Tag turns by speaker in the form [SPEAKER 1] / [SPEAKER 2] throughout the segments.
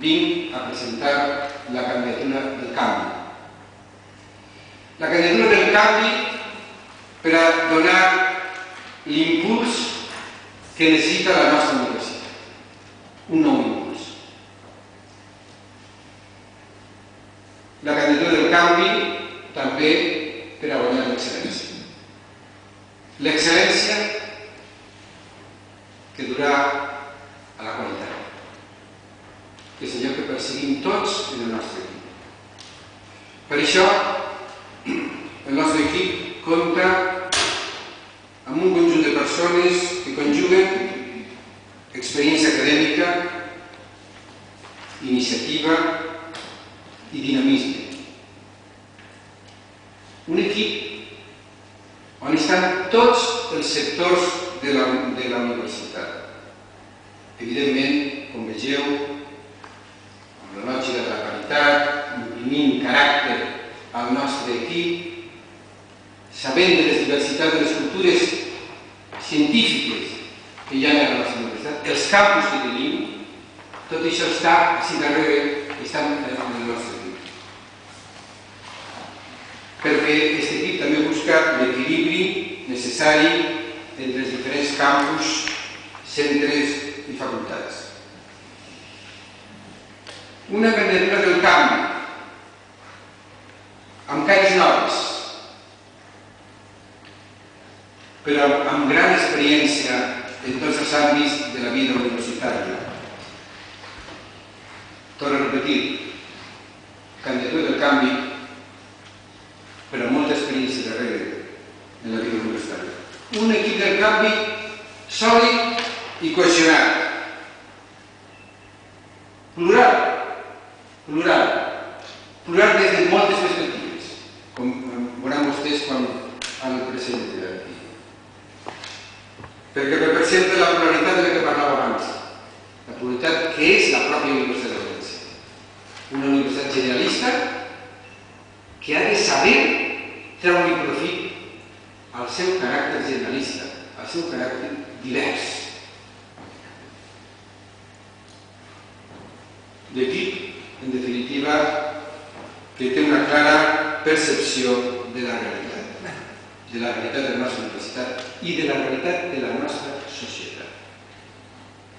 [SPEAKER 1] vinc a presentar la candidatura del canvi. La candidatura del canvi per a donar l'impuls que necessita la nostra universitat. Un nou impuls. La candidatura del canvi també per a guanyar l'excel·lència. L'excel·lència que durà a la qualitat, que és allò que perseguim tots en el nostre equip. Per això, el nostre equip compta amb un conjunt de persones que conjuguen experiència acadèmica, iniciativa i dinamisme. Un equip on estan tots els sectors de la universitat. Evidentment, com vegeu, amb la lògica de la qualitat, imprimint caràcter al nostre equip, sabent de les diversitats de les cultures científiques que hi ha a la nostra universitat, els campus que tenim, tot això està així darrere, està en el nostre equip. Perquè aquest equip també busca l'equilibri necessari entre els diferents campus, centres i facultats. Una candidatura del canvi, amb cares noves, però amb gran experiència en tots els àmbits de la vida universitària. Torno a repetir, candidatura del canvi, però amb molta experiència darrere en la vida universitària. Un equip del canvi sòlid i cohesionat. Plural des de moltes perspectives, com veuran vostès quan el presenten aquí. Perquè representa la pluralitat de la que parlava abans, la pluralitat que és la pròpia Universitat de València. Una universitat generalista que ha de saber treure profit al seu caràcter generalista, al seu caràcter divers. L'equip, en definitiva, que té una clara percepció de la realitat de la nostra universitat i de la realitat de la nostra societat.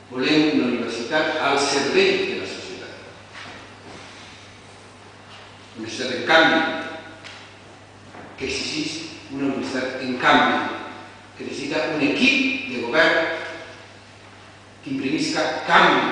[SPEAKER 1] Volem una universitat al servei de la societat. Una universitat en canvi, que exigeix una universitat en canvi, que necessita un equip de govern que imprimisca canvi